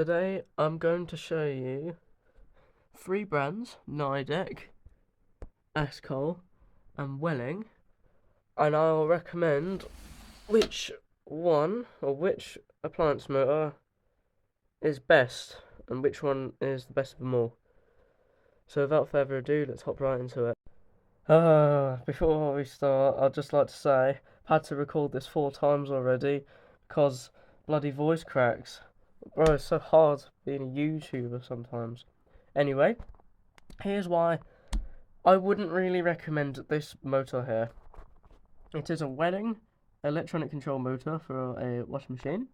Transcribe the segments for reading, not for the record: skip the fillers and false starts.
Today I'm going to show you 3 brands, Nidec, Ascol and Welling, and I'll recommend which one or which appliance motor is best and which one is the best of them all. So without further ado, let's hop right into it. Before we start, I'd just like to say I've had to record this 4 times already because bloody voice cracks. Bro, it's so hard being a YouTuber sometimes. Anyway, here's why I wouldn't really recommend this motor here. It is a Welling electronic control motor for a washing machine.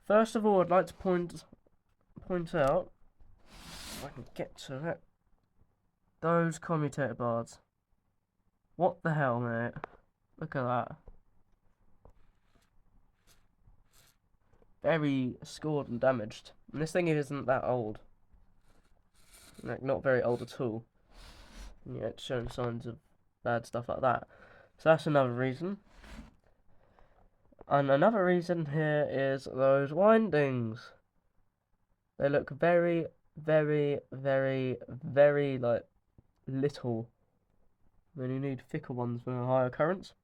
First of all, I'd like to point out, if I can get to it, those commutator bars. What the hell, mate? Look at that. Very scored and damaged. And this thing isn't that old. Like, not very old at all. And yet it's showing signs of bad stuff like that. So that's another reason. And another reason here is those windings. They look very, very, very, very, like, little. Then you need thicker ones for higher currents.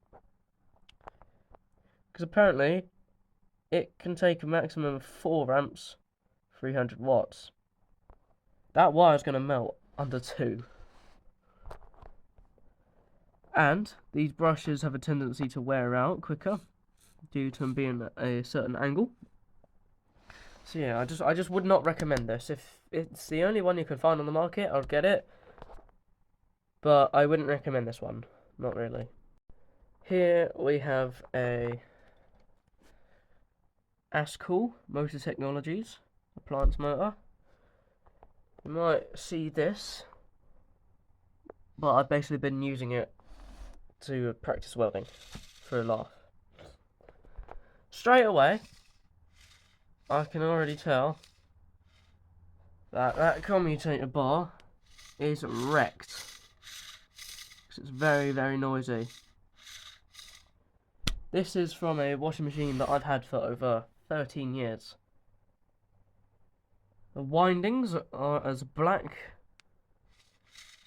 Because apparently, it can take a maximum of 4 amps, 300 watts. That wire's going to melt under 2. And these brushes have a tendency to wear out quicker due to them being at a certain angle. So yeah, I just would not recommend this. If it's the only one you can find on the market, I'll get it. But I wouldn't recommend this one. Not really. Here we have a Ascol Motor Technologies appliance motor. You might see this, but I've basically been using it to practice welding for a laugh. Straight away, I can already tell that that commutator bar is wrecked because it's very, very noisy. This is from a washing machine that I've had for over 13 years. The windings are as black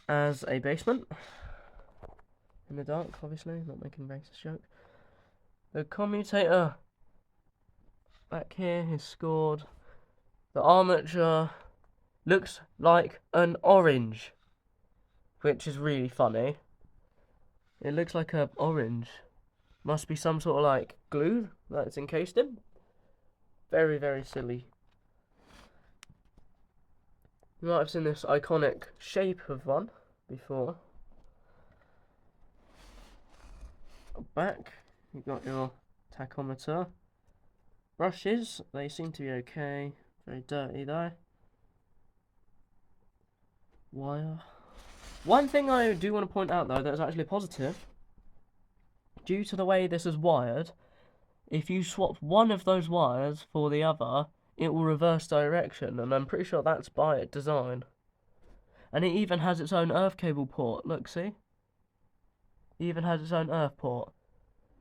as a basement. In the dark, obviously, not making a racist joke. The commutator back here is scored. The armature looks like an orange, which is really funny. It looks like an orange. Must be some sort of like glue that it's encased in. Very, very silly. You might have seen this iconic shape of one before. Back, you've got your tachometer. Brushes, they seem to be okay. Very dirty though. Wire. One thing I do want to point out though that is actually positive. Due to the way this is wired, if you swap one of those wires for the other, it will reverse direction, and I'm pretty sure that's by design. And it even has its own earth cable port. Look, see? It even has its own earth port.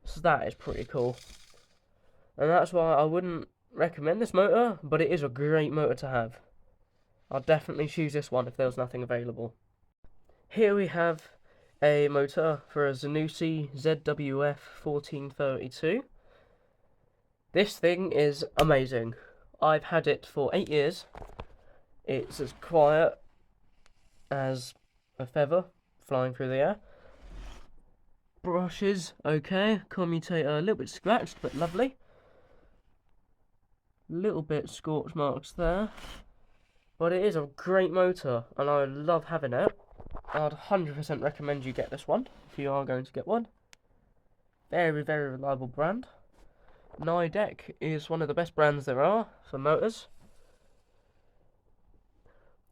So that is pretty cool. And that's why I wouldn't recommend this motor, but it is a great motor to have. I'll definitely choose this one if there was nothing available. Here we have a motor for a Zanussi ZWF 1432. This thing is amazing. I've had it for 8 years. It's as quiet as a feather flying through the air. Brushes, okay. Commutator, a little bit scratched, but lovely. Little bit scorch marks there. But it is a great motor, and I love having it. I'd 100% recommend you get this one, if you are going to get one. Very, very reliable brand. Nidec is one of the best brands there are for motors.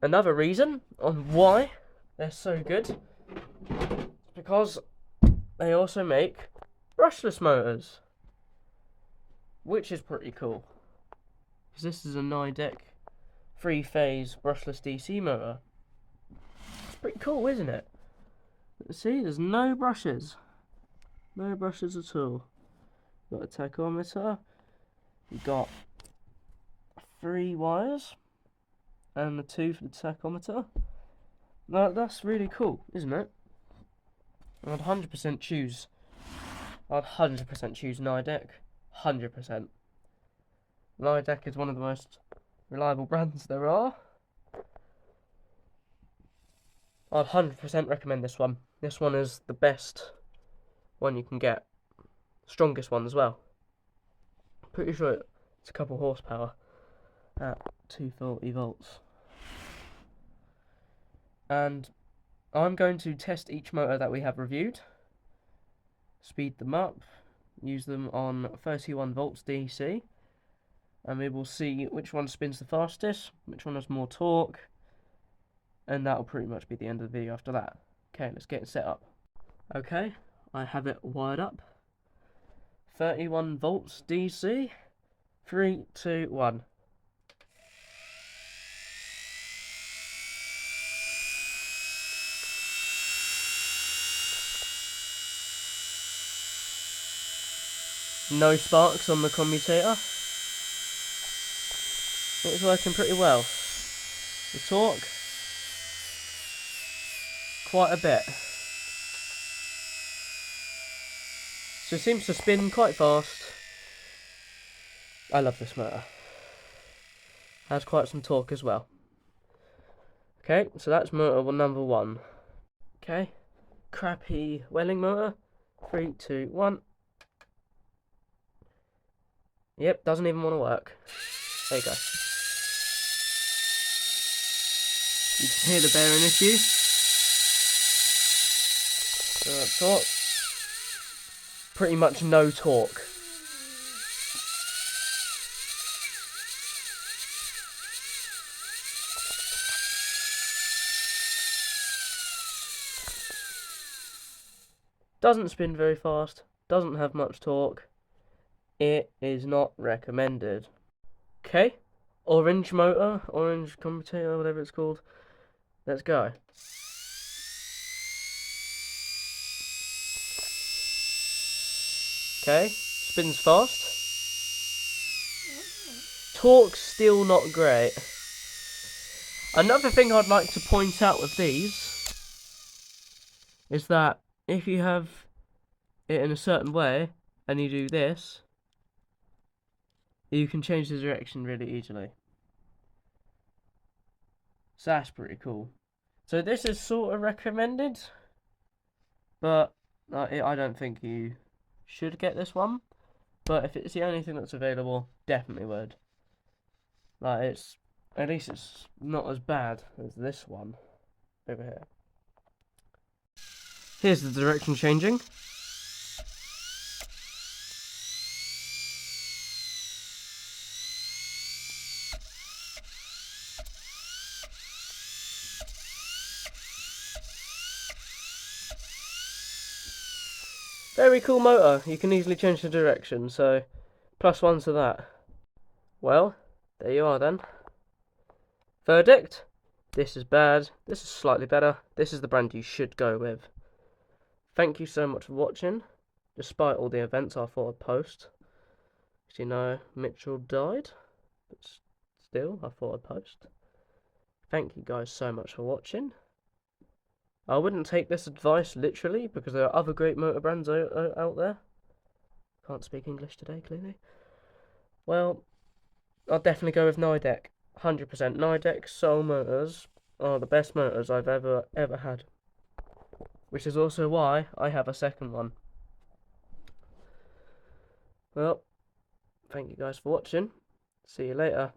Another reason on why they're so good is because they also make brushless motors, which is pretty cool. Because this is a Nidec 3-phase brushless DC motor. It's pretty cool, isn't it? See, there's no brushes. No brushes at all. Got a tachometer. You've got 3 wires and the 2 for the tachometer. Now, that's really cool, isn't it? I'd 100% choose. I'd 100% choose Nidec. 100%. Nidec is one of the most reliable brands there are. I'd 100% recommend this one. This one is the best one you can get. Strongest one as well. Pretty sure it's a couple horsepower at 240 volts. And I'm going to test each motor that we have reviewed, speed them up, use them on 31 volts DC, and we will see which one spins the fastest, which one has more torque, and that'll pretty much be the end of the video after that. Okay, let's get it set up. Okay, I have it wired up. 31 volts DC. 3, 2, 1. No sparks on the commutator. It's working pretty well. The torque, quite a bit. So it seems to spin quite fast. I love this motor. Has quite some torque as well. Okay, so that's motor number 1. Okay, crappy Welling motor. 3, 2, 1. Yep, doesn't even want to work. There you go. You can hear the bearing issue. Torque. Pretty much no torque. Doesn't spin very fast, doesn't have much torque. It is not recommended. Okay, orange motor, orange commutator, whatever it's called. Let's go. Okay, spins fast. Torque's still not great. Another thing I'd like to point out with these is that if you have it in a certain way and you do this, you can change the direction really easily. So that's pretty cool. So this is sort of recommended, but I don't think you should get this one. But if it's the only thing that's available, definitely would. Like, at least it's not as bad as this one over here. Here's the direction changing. Very cool motor. You can easily change the direction, so +1 to that. Well, there you are then. Verdict: this is bad, this is slightly better, this is the brand you should go with. Thank you so much for watching, despite all the events I thought I'd post. As you know, Mitchell died, but still, I thought I'd post. Thank you guys so much for watching. I wouldn't take this advice literally, because there are other great motor brands out there. Can't speak English today, clearly. Well, I'll definitely go with Nidec. 100%. Nidec Soul motors are the best motors I've ever had. Which is also why I have a second one. Well, thank you guys for watching. See you later.